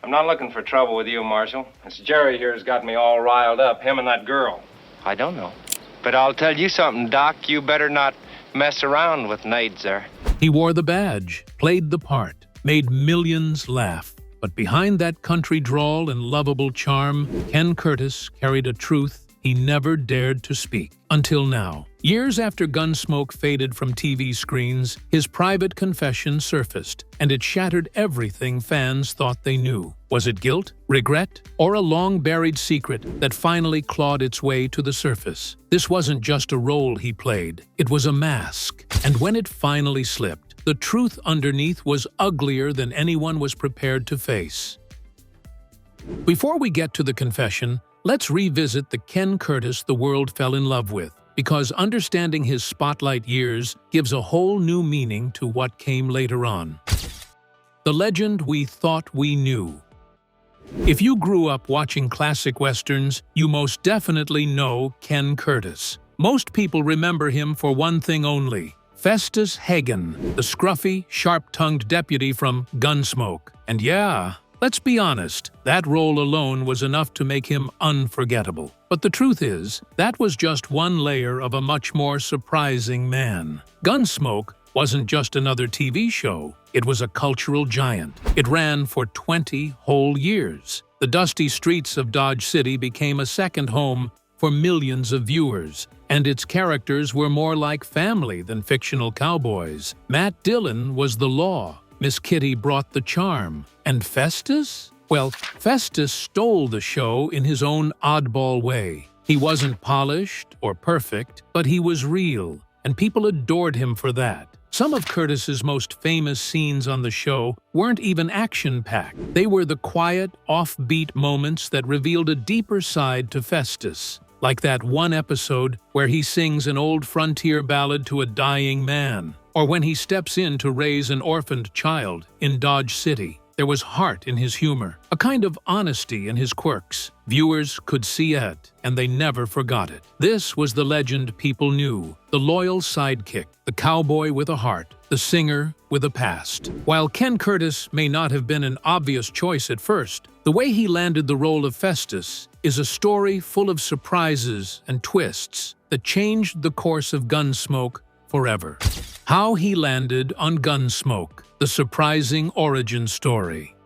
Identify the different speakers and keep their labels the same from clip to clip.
Speaker 1: I'm not looking for trouble with you, Marshal. It's Jerry here's got me all riled up, him and that girl.
Speaker 2: I don't know. But I'll tell you something, Doc. You better not mess around with Nades there.
Speaker 3: He wore the badge, played the part, made millions laugh. But behind that country drawl and lovable charm, Ken Curtis carried a truth he never dared to speak. Until now. Years after Gunsmoke faded from TV screens, his private confession surfaced, and it shattered everything fans thought they knew. Was it guilt, regret, or a long-buried secret that finally clawed its way to the surface? This wasn't just a role he played, it was a mask. And when it finally slipped, the truth underneath was uglier than anyone was prepared to face. Before we get to the confession, let's revisit the Ken Curtis the world fell in love with, because understanding his spotlight years gives a whole new meaning to what came later on. The legend we thought we knew. If you grew up watching classic westerns, you most definitely know Ken Curtis. Most people remember him for one thing only: Festus Hagen, the scruffy, sharp-tongued deputy from Gunsmoke. And yeah, let's be honest, that role alone was enough to make him unforgettable. But the truth is, that was just one layer of a much more surprising man. Gunsmoke wasn't just another TV show, it was a cultural giant. It ran for 20 whole years. The dusty streets of Dodge City became a second home for millions of viewers, and its characters were more like family than fictional cowboys. Matt Dillon was the law. Miss Kitty brought the charm. And Festus? Well, Festus stole the show in his own oddball way. He wasn't polished or perfect, but he was real, and people adored him for that. Some of Curtis's most famous scenes on the show weren't even action-packed. They were the quiet, offbeat moments that revealed a deeper side to Festus, like that one episode where he sings an old frontier ballad to a dying man, or when he steps in to raise an orphaned child in Dodge City. There was heart in his humor, a kind of honesty in his quirks. Viewers could see it, and they never forgot it. This was the legend people knew, the loyal sidekick, the cowboy with a heart, the singer with a past. While Ken Curtis may not have been an obvious choice at first, the way he landed the role of Festus is a story full of surprises and twists that changed the course of Gunsmoke forever. How he landed on Gunsmoke, the surprising origin story.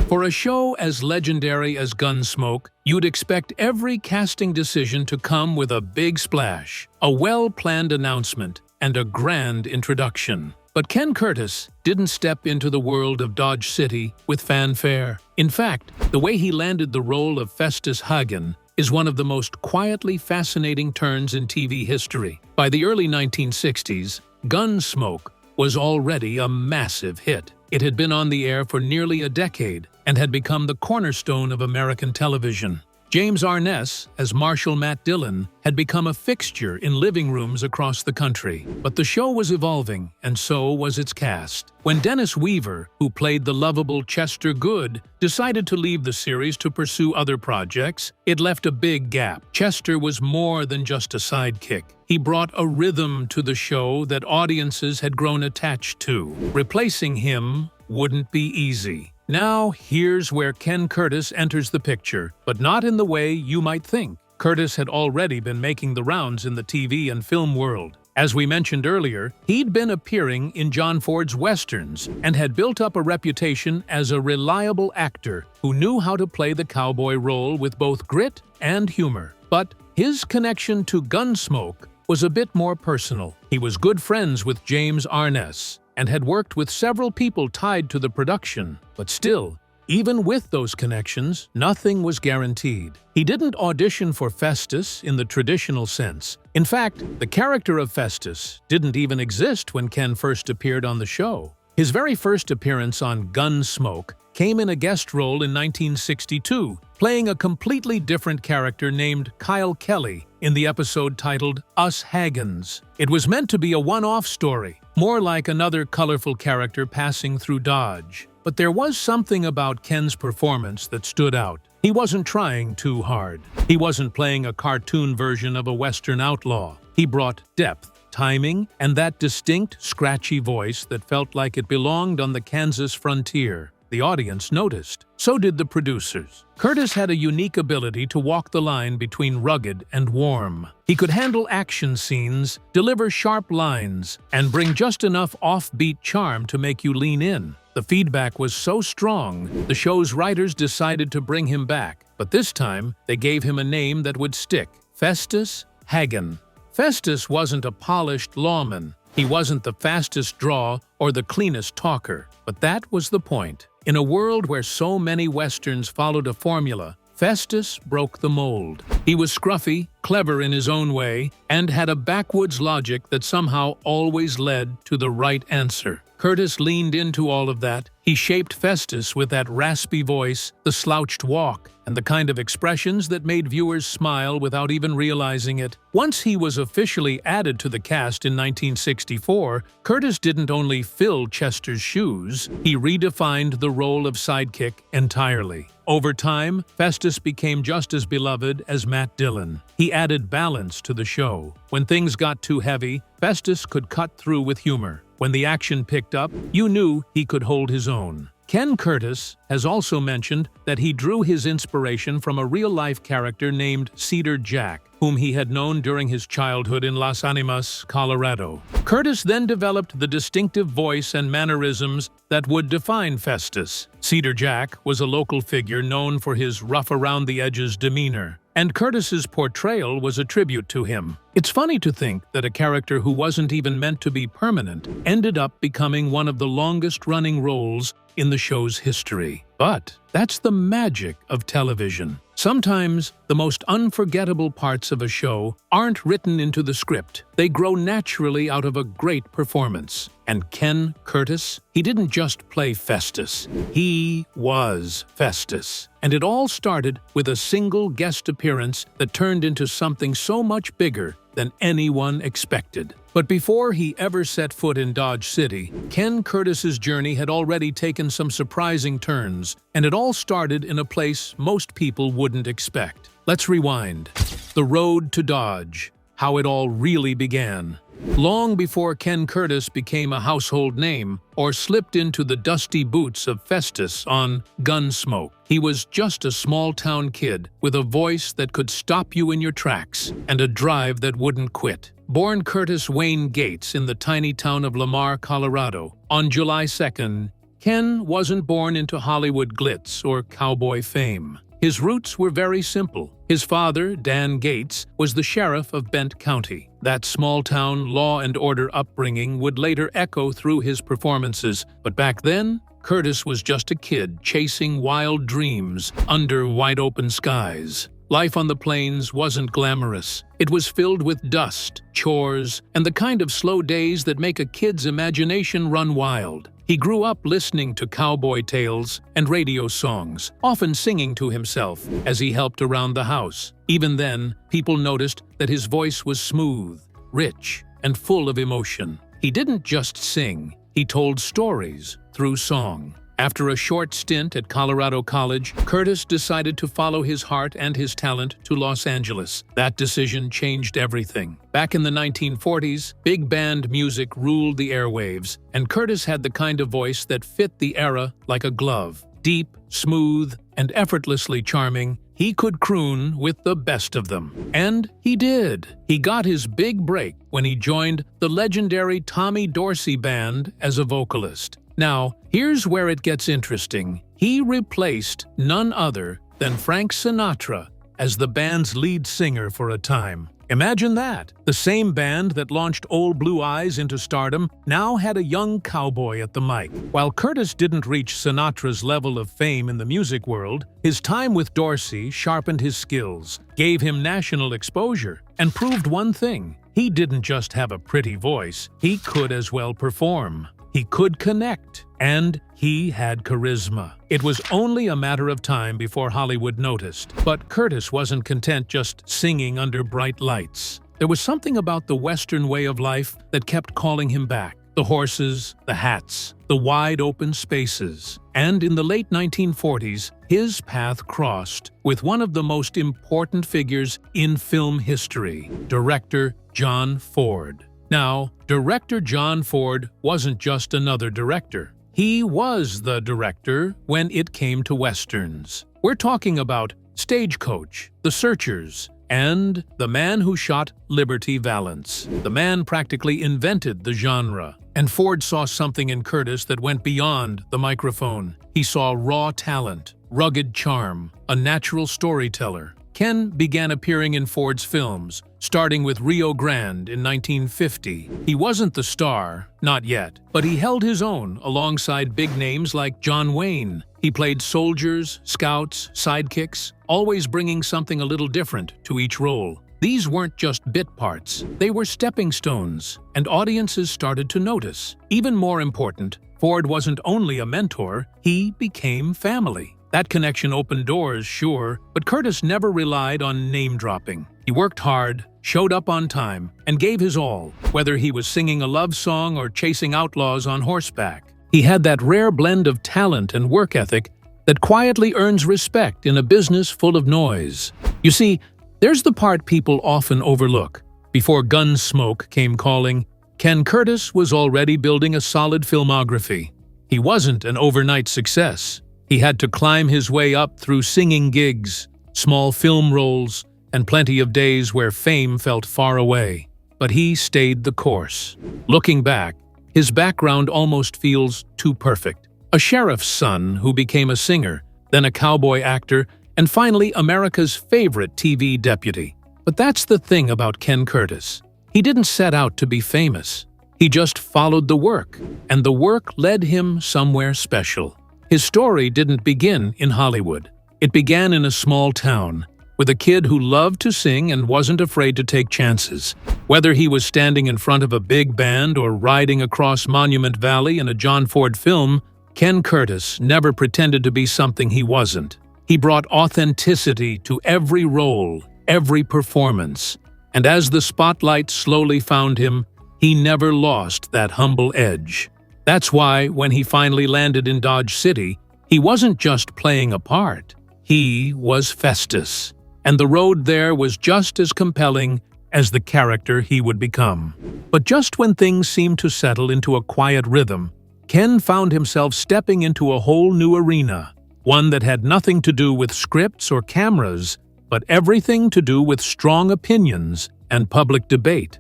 Speaker 3: For a show as legendary as Gunsmoke, you'd expect every casting decision to come with a big splash, a well-planned announcement, and a grand introduction. But Ken Curtis didn't step into the world of Dodge City with fanfare. In fact, the way he landed the role of Festus Hagen is one of the most quietly fascinating turns in TV history. By the early 1960s, Gunsmoke was already a massive hit. It had been on the air for nearly a decade and had become the cornerstone of American television. James Arness, as Marshal Matt Dillon, had become a fixture in living rooms across the country. But the show was evolving, and so was its cast. When Dennis Weaver, who played the lovable Chester Good, decided to leave the series to pursue other projects, it left a big gap. Chester was more than just a sidekick. He brought a rhythm to the show that audiences had grown attached to. Replacing him wouldn't be easy. Now, here's where Ken Curtis enters the picture, but not in the way you might think. Curtis had already been making the rounds in the TV and film world. As we mentioned earlier, he'd been appearing in John Ford's westerns and had built up a reputation as a reliable actor who knew how to play the cowboy role with both grit and humor. But his connection to Gunsmoke was a bit more personal. He was good friends with James Arness and had worked with several people tied to the production. But still, even with those connections, nothing was guaranteed. He didn't audition for Festus in the traditional sense. In fact, the character of Festus didn't even exist when Ken first appeared on the show. His very first appearance on Gunsmoke came in a guest role in 1962, playing a completely different character named Kyle Kelly in the episode titled Us Hagens. It was meant to be a one-off story, more like another colorful character passing through Dodge. But there was something about Ken's performance that stood out. He wasn't trying too hard. He wasn't playing a cartoon version of a Western outlaw. He brought depth, timing, and that distinct, scratchy voice that felt like it belonged on the Kansas frontier. the audience noticed. So did the producers. Curtis had a unique ability to walk the line between rugged and warm. He could handle action scenes, deliver sharp lines, and bring just enough offbeat charm to make you lean in. The feedback was so strong, the show's writers decided to bring him back. But this time, they gave him a name that would stick: Festus Hagen. Festus wasn't a polished lawman. He wasn't the fastest draw or the cleanest talker. But that was the point. In a world where so many westerns followed a formula, Festus broke the mold. He was scruffy, clever in his own way, and had a backwoods logic that somehow always led to the right answer. Curtis leaned into all of that. He shaped Festus with that raspy voice, the slouched walk, and the kind of expressions that made viewers smile without even realizing it. Once he was officially added to the cast in 1964, Curtis didn't only fill Chester's shoes, he redefined the role of sidekick entirely. Over time, Festus became just as beloved as Matt Dillon. He added balance to the show. When things got too heavy, Festus could cut through with humor. When the action picked up, you knew he could hold his own. Ken Curtis has also mentioned that he drew his inspiration from a real-life character named Cedar Jack, whom he had known during his childhood in Las Animas, Colorado. Curtis then developed the distinctive voice and mannerisms that would define Festus. Cedar Jack was a local figure known for his rough-around-the-edges demeanor, and Curtis's portrayal was a tribute to him. It's funny to think that a character who wasn't even meant to be permanent ended up becoming one of the longest-running roles in the show's history. But that's the magic of television. Sometimes the most unforgettable parts of a show aren't written into the script. They grow naturally out of a great performance. And Ken Curtis, he didn't just play Festus. He was Festus. And it all started with a single guest appearance that turned into something so much bigger than anyone expected. But before he ever set foot in Dodge City, Ken Curtis's journey had already taken some surprising turns, and it all started in a place most people wouldn't expect. Let's rewind. The road to Dodge. How it all really began. Long before Ken Curtis became a household name or slipped into the dusty boots of Festus on Gunsmoke, he was just a small-town kid with a voice that could stop you in your tracks and a drive that wouldn't quit. Born Curtis Wayne Gates in the tiny town of Lamar, Colorado, on July 2nd, Ken wasn't born into Hollywood glitz or cowboy fame. His roots were very simple. His father, Dan Gates, was the sheriff of Bent County. That small-town law and order upbringing would later echo through his performances, but back then, Curtis was just a kid chasing wild dreams under wide-open skies. Life on the plains wasn't glamorous. It was filled with dust, chores, and the kind of slow days that make a kid's imagination run wild. He grew up listening to cowboy tales and radio songs, often singing to himself as he helped around the house. Even then, people noticed that his voice was smooth, rich, and full of emotion. He didn't just sing, he told stories through song. After a short stint at Colorado College, Curtis decided to follow his heart and his talent to Los Angeles. That decision changed everything. Back in the 1940s, big band music ruled the airwaves, and Curtis had the kind of voice that fit the era like a glove. Deep, smooth, and effortlessly charming, he could croon with the best of them. And he did. He got his big break when he joined the legendary Tommy Dorsey Band as a vocalist. Now, here's where it gets interesting. He replaced none other than Frank Sinatra as the band's lead singer for a time. Imagine that! The same band that launched Old Blue Eyes into stardom now had a young cowboy at the mic. While Curtis didn't reach Sinatra's level of fame in the music world, his time with Dorsey sharpened his skills, gave him national exposure, and proved one thing: he didn't just have a pretty voice, he could as well perform. He could connect, and he had charisma. It was only a matter of time before Hollywood noticed. But Curtis wasn't content just singing under bright lights. There was something about the Western way of life that kept calling him back. The horses, the hats, the wide-open spaces. And in the late 1940s, his path crossed with one of the most important figures in film history, director John Ford. Now, director John Ford wasn't just another director. He was the director when it came to westerns. We're talking about Stagecoach, The Searchers, and the man who shot Liberty Valance. The man practically invented the genre. And Ford saw something in Curtis that went beyond the microphone. He saw raw talent, rugged charm, a natural storyteller. Ken began appearing in Ford's films, starting with Rio Grande in 1950. He wasn't the star, not yet, but he held his own alongside big names like John Wayne. He played soldiers, scouts, sidekicks, always bringing something a little different to each role. These weren't just bit parts, they were stepping stones, and audiences started to notice. Even more important, Ford wasn't only a mentor, he became family. That connection opened doors, sure, but Curtis never relied on name-dropping. He worked hard, showed up on time, and gave his all, whether he was singing a love song or chasing outlaws on horseback. He had that rare blend of talent and work ethic that quietly earns respect in a business full of noise. You see, there's the part people often overlook. Before Gunsmoke came calling, Ken Curtis was already building a solid filmography. He wasn't an overnight success. He had to climb his way up through singing gigs, small film roles, and plenty of days where fame felt far away. But he stayed the course. Looking back, his background almost feels too perfect. A sheriff's son who became a singer, then a cowboy actor, and finally America's favorite TV deputy. But that's the thing about Ken Curtis. He didn't set out to be famous. He just followed the work, and the work led him somewhere special. His story didn't begin in Hollywood. It began in a small town, with a kid who loved to sing and wasn't afraid to take chances. Whether he was standing in front of a big band or riding across Monument Valley in a John Ford film, Ken Curtis never pretended to be something he wasn't. He brought authenticity to every role, every performance. And as the spotlight slowly found him, he never lost that humble edge. That's why, when he finally landed in Dodge City, he wasn't just playing a part. He was Festus. And the road there was just as compelling as the character he would become. But just when things seemed to settle into a quiet rhythm, Ken found himself stepping into a whole new arena, one that had nothing to do with scripts or cameras, but everything to do with strong opinions and public debate.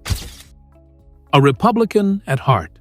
Speaker 3: A Republican at heart.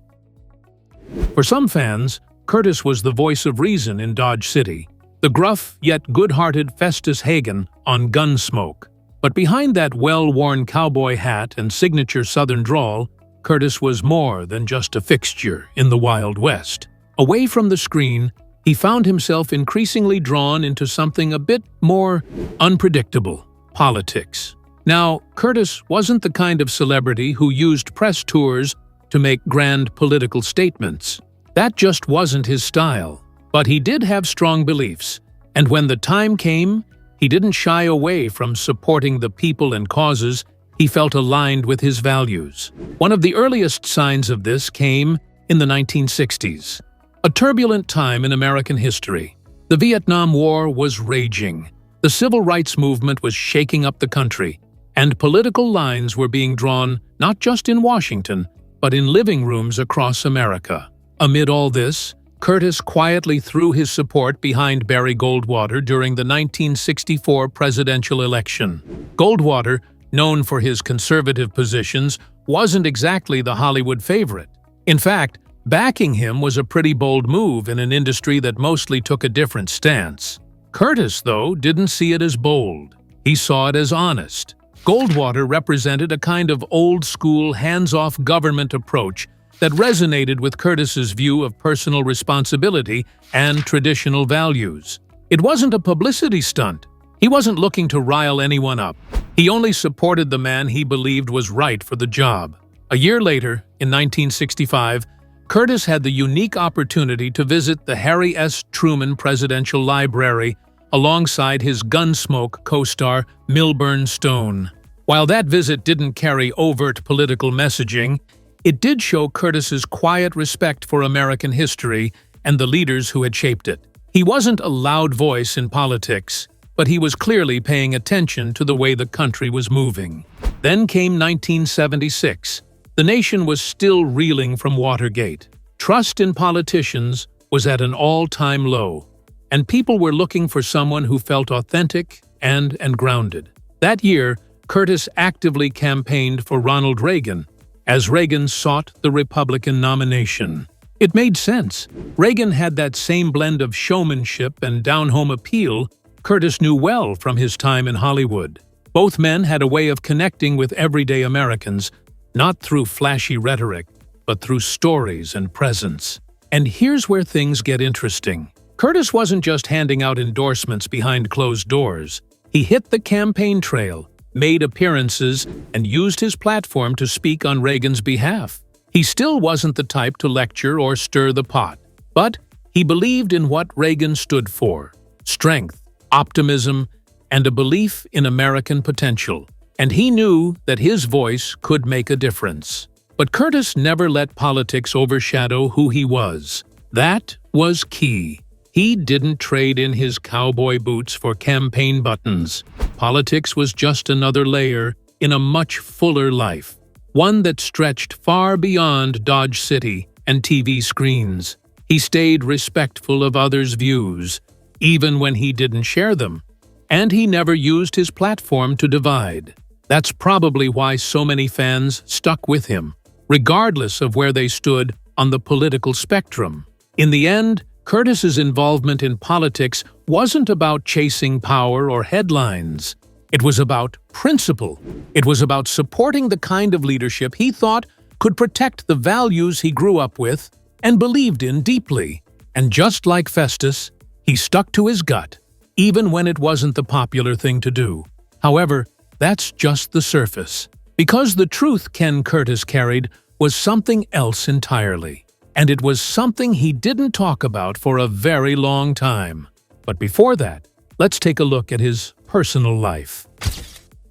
Speaker 3: For some fans, Curtis was the voice of reason in Dodge City, the gruff yet good-hearted Festus Hagen on Gunsmoke. But behind that well-worn cowboy hat and signature Southern drawl, Curtis was more than just a fixture in the Wild West. Away from the screen, he found himself increasingly drawn into something a bit more unpredictable: politics. Now, Curtis wasn't the kind of celebrity who used press tours to make grand political statements. That just wasn't his style. But he did have strong beliefs, and when the time came, he didn't shy away from supporting the people and causes he felt aligned with his values. One of the earliest signs of this came in the 1960s, a turbulent time in American history. The Vietnam War was raging, the civil rights movement was shaking up the country, and political lines were being drawn not just in Washington, but in living rooms across America. Amid all this, Curtis quietly threw his support behind Barry Goldwater during the 1964 presidential election. Goldwater, known for his conservative positions, wasn't exactly the Hollywood favorite. In fact, backing him was a pretty bold move in an industry that mostly took a different stance. Curtis, though, didn't see it as bold. He saw it as honest. Goldwater represented a kind of old-school, hands-off government approach that resonated with Curtis's view of personal responsibility and traditional values. It wasn't a publicity stunt. He wasn't looking to rile anyone up. He only supported the man he believed was right for the job. A year later, in 1965, Curtis had the unique opportunity to visit the Harry S. Truman Presidential Library alongside his Gunsmoke co-star Milburn Stone. While that visit didn't carry overt political messaging, it did show Curtis's quiet respect for American history and the leaders who had shaped it. He wasn't a loud voice in politics, but he was clearly paying attention to the way the country was moving. Then came 1976. The nation was still reeling from Watergate. Trust in politicians was was at an all-time low, and people were looking for someone who felt authentic and grounded. That year, Curtis actively campaigned for Ronald Reagan, as Reagan sought the Republican nomination. It made sense. Reagan had that same blend of showmanship and down-home appeal Curtis knew well from his time in Hollywood. Both men had a way of connecting with everyday Americans, not through flashy rhetoric, but through stories and presence. And here's where things get interesting. Curtis wasn't just handing out endorsements behind closed doors. He hit the campaign trail, made appearances, and used his platform to speak on Reagan's behalf. He still wasn't the type to lecture or stir the pot, but he believed in what Reagan stood for: strength, optimism, and a belief in American potential. And he knew that his voice could make a difference. But Curtis never let politics overshadow who he was. That was key. He didn't trade in his cowboy boots for campaign buttons. Politics was just another layer in a much fuller life, one that stretched far beyond Dodge City and TV screens. He stayed respectful of others' views, even when he didn't share them, and he never used his platform to divide. That's probably why so many fans stuck with him, regardless of where they stood on the political spectrum. In the end, Curtis's involvement in politics wasn't about chasing power or headlines. It was about principle. It was about supporting the kind of leadership he thought could protect the values he grew up with and believed in deeply. And just like Festus, he stuck to his gut, even when it wasn't the popular thing to do. However, that's just the surface, because the truth Ken Curtis carried was something else entirely. And it was something he didn't talk about for a very long time. But before that, let's take a look at his personal life.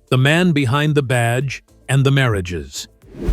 Speaker 3: The man behind the badge and the marriages.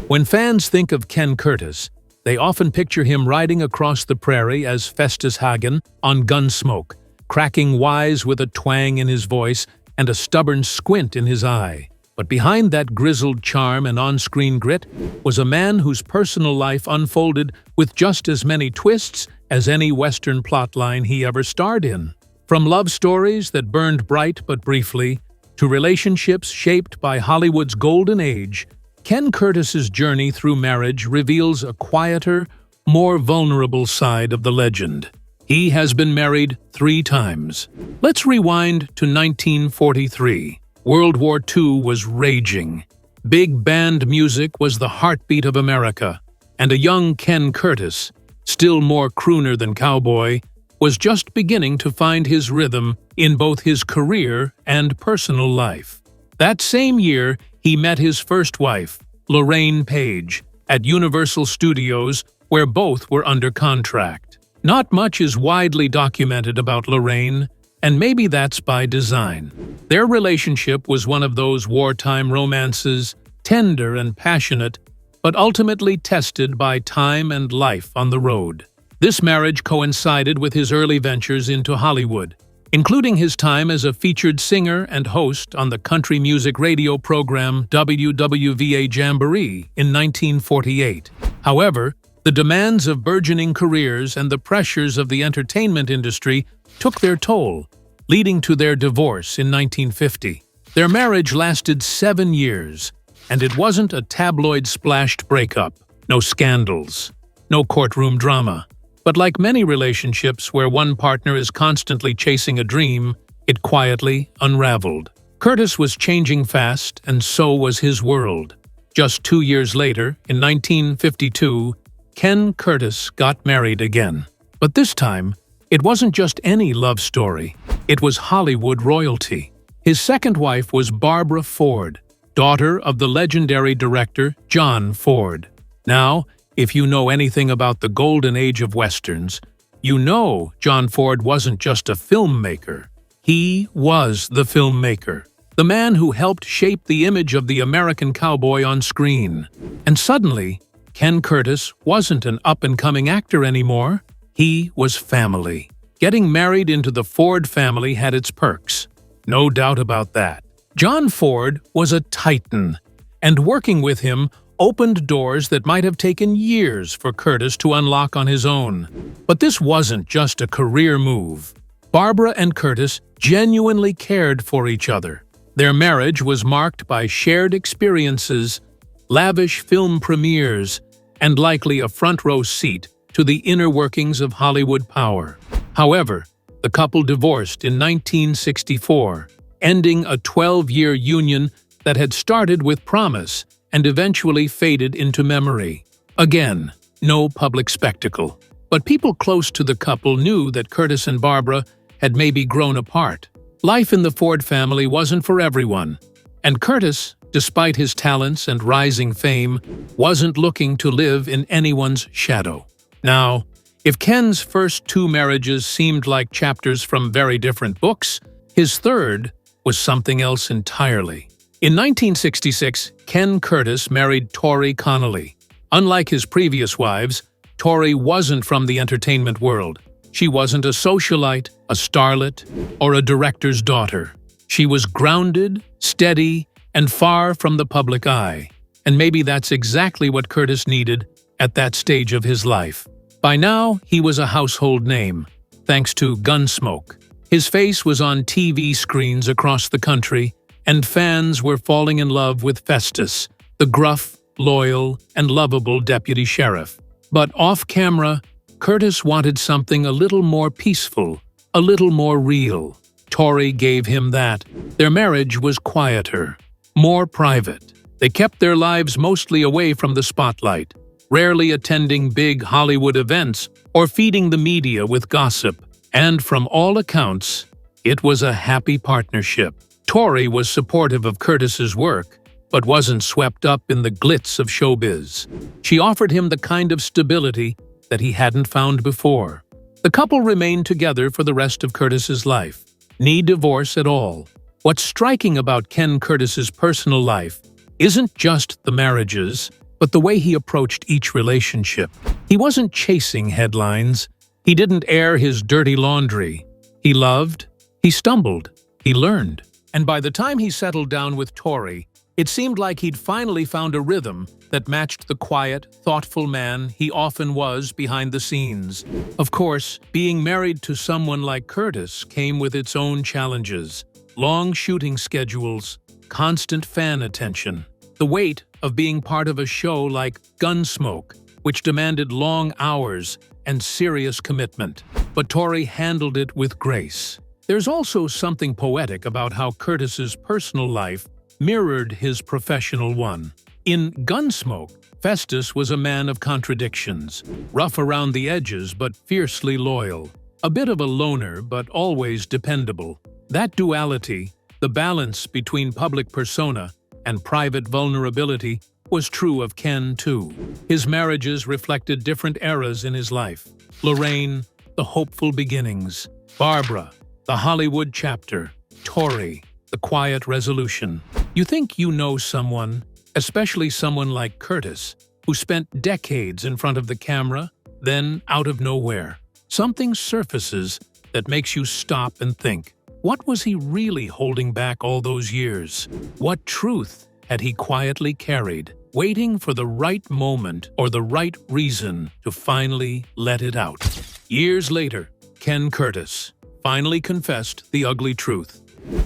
Speaker 3: When fans think of Ken Curtis, they often picture him riding across the prairie as Festus Hagen on Gunsmoke, cracking wise with a twang in his voice and a stubborn squint in his eye. But behind that grizzled charm and on-screen grit was a man whose personal life unfolded with just as many twists as any Western plotline he ever starred in. From love stories that burned bright but briefly, to relationships shaped by Hollywood's golden age, Ken Curtis's journey through marriage reveals a quieter, more vulnerable side of the legend. He has been married 3 times. Let's rewind to 1943. World War II was raging. Big band music was the heartbeat of America, and a young Ken Curtis, still more crooner than cowboy, was just beginning to find his rhythm in both his career and personal life. That same year, he met his first wife, Lorraine Page, at Universal Studios, where both were under contract. Not much is widely documented about Lorraine, and maybe that's by design. Their relationship was one of those wartime romances, tender and passionate, but ultimately tested by time and life on the road. This marriage coincided with his early ventures into Hollywood, including his time as a featured singer and host on the country music radio program WWVA Jamboree in 1948. However, the demands of burgeoning careers and the pressures of the entertainment industry took their toll, leading to their divorce in 1950. Their marriage lasted 7 years, and it wasn't a tabloid-splashed breakup. No scandals, no courtroom drama. But like many relationships where one partner is constantly chasing a dream, it quietly unraveled. Curtis was changing fast, and so was his world. Just 2 years later, in 1952, Ken Curtis got married again. But this time, it wasn't just any love story. It was Hollywood royalty. His second wife was Barbara Ford, daughter of the legendary director John Ford. Now, if you know anything about the golden age of Westerns, you know John Ford wasn't just a filmmaker. He was the filmmaker, the man who helped shape the image of the American cowboy on screen. And suddenly, Ken Curtis wasn't an up-and-coming actor anymore. He was family. Getting married into the Ford family had its perks. No doubt about that. John Ford was a titan, and working with him opened doors that might have taken years for Curtis to unlock on his own. But this wasn't just a career move. Barbara and Curtis genuinely cared for each other. Their marriage was marked by shared experiences, lavish film premieres, and likely a front-row seat to the inner workings of Hollywood power. However, the couple divorced in 1964, ending a 12-year union that had started with promise and eventually faded into memory. Again, no public spectacle. But people close to the couple knew that Curtis and Barbara had maybe grown apart. Life in the Ford family wasn't for everyone, and Curtis, despite his talents and rising fame, wasn't looking to live in anyone's shadow. Now, if Ken's first two marriages seemed like chapters from very different books, his third was something else entirely. In 1966, Ken Curtis married Tori Connolly. Unlike his previous wives, Tori wasn't from the entertainment world. She wasn't a socialite, a starlet, or a director's daughter. She was grounded, steady, and far from the public eye. And maybe that's exactly what Curtis needed at that stage of his life. By now, he was a household name, thanks to Gunsmoke. His face was on TV screens across the country, and fans were falling in love with Festus, the gruff, loyal, and lovable deputy sheriff. But off-camera, Curtis wanted something a little more peaceful, a little more real. Tori gave him that. Their marriage was quieter, more private. They kept their lives mostly away from the spotlight, rarely attending big Hollywood events or feeding the media with gossip. And from all accounts, it was a happy partnership. Tori was supportive of Curtis's work, but wasn't swept up in the glitz of showbiz. She offered him the kind of stability that he hadn't found before. The couple remained together for the rest of Curtis's life. No divorce at all. What's striking about Ken Curtis's personal life isn't just the marriages, but the way he approached each relationship. He wasn't chasing headlines. He didn't air his dirty laundry. He loved, he stumbled, he learned. And by the time he settled down with Tori, it seemed like he'd finally found a rhythm that matched the quiet, thoughtful man he often was behind the scenes. Of course, being married to someone like Curtis came with its own challenges. Long shooting schedules, constant fan attention, the weight of being part of a show like Gunsmoke, which demanded long hours and serious commitment. But Tori handled it with grace. There's also something poetic about how Curtis's personal life mirrored his professional one. In Gunsmoke, Festus was a man of contradictions, rough around the edges but fiercely loyal, a bit of a loner but always dependable. That duality, the balance between public persona and private vulnerability, was true of Ken too. His marriages reflected different eras in his life. Lorraine, the hopeful beginnings. Barbara, the Hollywood chapter. Tori, the quiet resolution. You think you know someone, especially someone like Curtis, who spent decades in front of the camera, then out of nowhere, something surfaces that makes you stop and think, what was he really holding back all those years? What truth had he quietly carried, waiting for the right moment or the right reason to finally let it out? Years later, Ken Curtis finally confessed the ugly truth.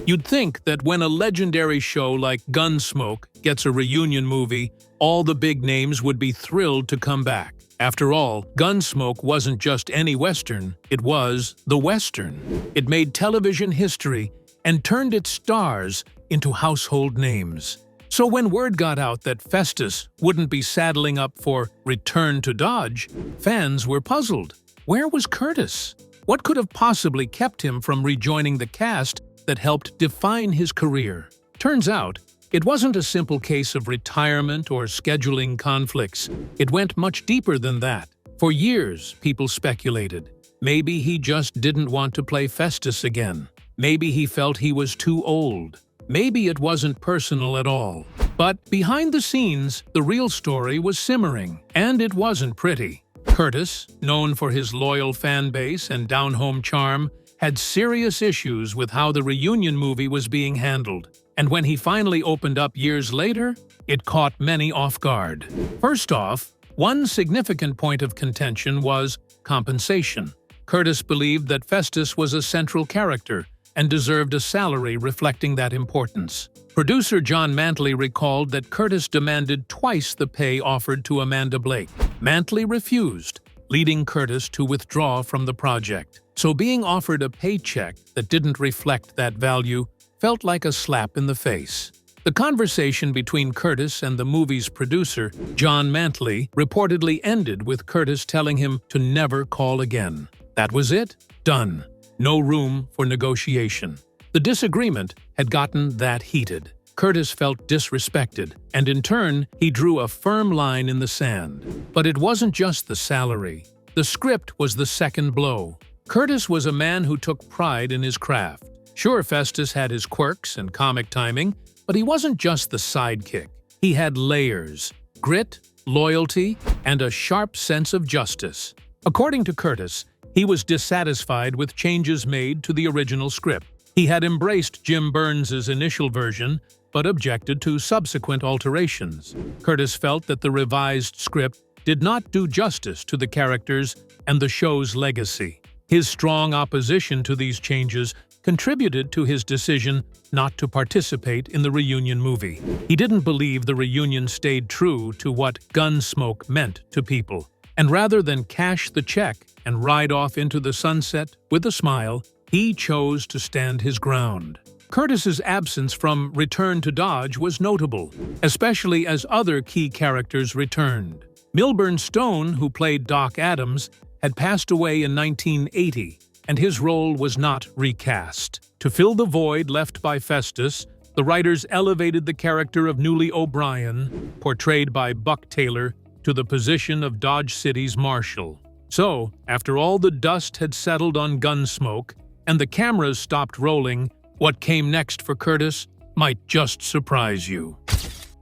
Speaker 3: You'd think that when a legendary show like Gunsmoke gets a reunion movie, all the big names would be thrilled to come back. After all, Gunsmoke wasn't just any Western, it was the Western. It made television history and turned its stars into household names. So when word got out that Festus wouldn't be saddling up for Return to Dodge, fans were puzzled. Where was Curtis? What could have possibly kept him from rejoining the cast that helped define his career? Turns out, it wasn't a simple case of retirement or scheduling conflicts. It went much deeper than that. For years, people speculated. Maybe he just didn't want to play Festus again. Maybe he felt he was too old. Maybe it wasn't personal at all. But behind the scenes, the real story was simmering, and it wasn't pretty. Curtis, known for his loyal fan base and down-home charm, had serious issues with how the reunion movie was being handled. And when he finally opened up years later, it caught many off guard. First off, one significant point of contention was compensation. Curtis believed that Festus was a central character and deserved a salary reflecting that importance. Producer John Mantley recalled that Curtis demanded twice the pay offered to Amanda Blake. Mantley refused, leading Curtis to withdraw from the project. So being offered a paycheck that didn't reflect that value felt like a slap in the face. The conversation between Curtis and the movie's producer, John Mantley, reportedly ended with Curtis telling him to never call again. That was it. Done. No room for negotiation. The disagreement had gotten that heated. Curtis felt disrespected, and in turn, he drew a firm line in the sand. But it wasn't just the salary. The script was the second blow. Curtis was a man who took pride in his craft. Sure, Festus had his quirks and comic timing, but he wasn't just the sidekick. He had layers, grit, loyalty, and a sharp sense of justice. According to Curtis, he was dissatisfied with changes made to the original script. He had embraced Jim Burns's initial version, but objected to subsequent alterations. Curtis felt that the revised script did not do justice to the characters and the show's legacy. His strong opposition to these changes contributed to his decision not to participate in the reunion movie. He didn't believe the reunion stayed true to what Gunsmoke meant to people. And rather than cash the check and ride off into the sunset with a smile, he chose to stand his ground. Curtis's absence from Return to Dodge was notable, especially as other key characters returned. Milburn Stone, who played Doc Adams, had passed away in 1980, and his role was not recast. To fill the void left by Festus, the writers elevated the character of Newly O'Brien, portrayed by Buck Taylor, to the position of Dodge City's marshal. So, after all the dust had settled on Gunsmoke and the cameras stopped rolling, what came next for Curtis might just surprise you.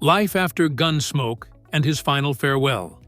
Speaker 3: Life after Gunsmoke and his final farewell.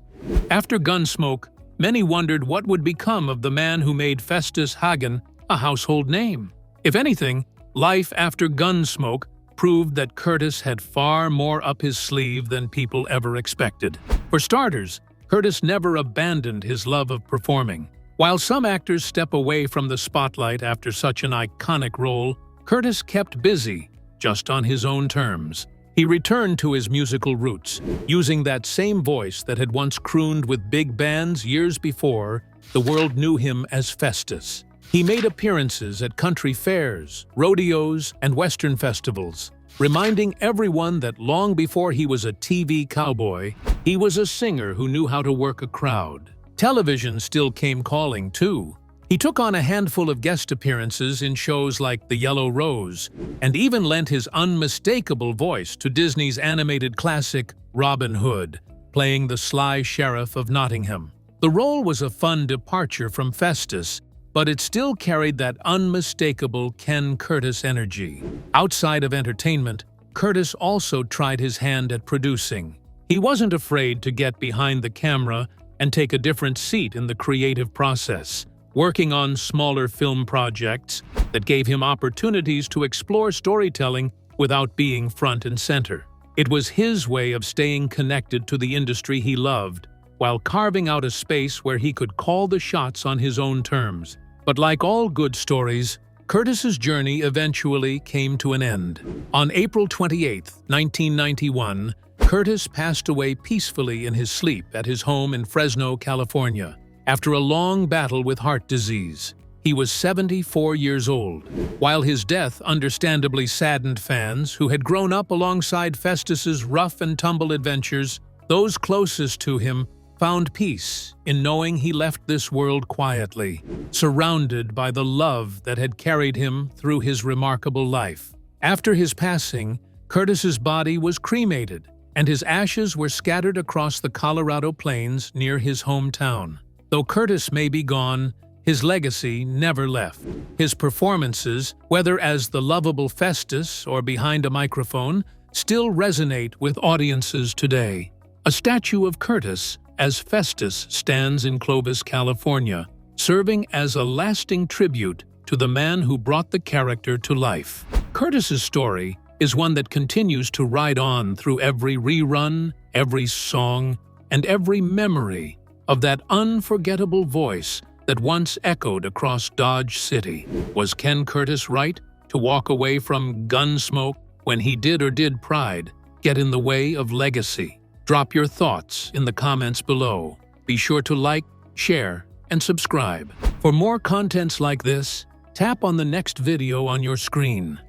Speaker 3: After Gunsmoke, many wondered what would become of the man who made Festus Hagen a household name. If anything, life after Gunsmoke proved that Curtis had far more up his sleeve than people ever expected. For starters, Curtis never abandoned his love of performing. While some actors step away from the spotlight after such an iconic role, Curtis kept busy, just on his own terms. He returned to his musical roots, using that same voice that had once crooned with big bands years before the world knew him as Festus. He made appearances at country fairs, rodeos, and Western festivals, reminding everyone that long before he was a TV cowboy, he was a singer who knew how to work a crowd. Television still came calling, too. He took on a handful of guest appearances in shows like The Yellow Rose, and even lent his unmistakable voice to Disney's animated classic Robin Hood, playing the sly sheriff of Nottingham. The role was a fun departure from Festus, but it still carried that unmistakable Ken Curtis energy. Outside of entertainment, Curtis also tried his hand at producing. He wasn't afraid to get behind the camera and take a different seat in the creative process, working on smaller film projects that gave him opportunities to explore storytelling without being front and center. It was his way of staying connected to the industry he loved, while carving out a space where he could call the shots on his own terms. But like all good stories, Curtis's journey eventually came to an end. On April 28, 1991, Curtis passed away peacefully in his sleep at his home in Fresno, California, after a long battle with heart disease. He was 74 years old. While his death understandably saddened fans who had grown up alongside Festus's rough and tumble adventures, those closest to him found peace in knowing he left this world quietly, surrounded by the love that had carried him through his remarkable life. After his passing, Curtis's body was cremated, and his ashes were scattered across the Colorado plains near his hometown. Though Curtis may be gone, his legacy never left. His performances, whether as the lovable Festus or behind a microphone, still resonate with audiences today. A statue of Curtis as Festus stands in Clovis, California, serving as a lasting tribute to the man who brought the character to life. Curtis's story is one that continues to ride on through every rerun, every song, and every memory of that unforgettable voice that once echoed across Dodge City. Was Ken Curtis right to walk away from Gunsmoke when he did or did pride get in the way of legacy? Drop your thoughts in the comments below. Be sure to like, share, and subscribe. For more contents like this, tap on the next video on your screen.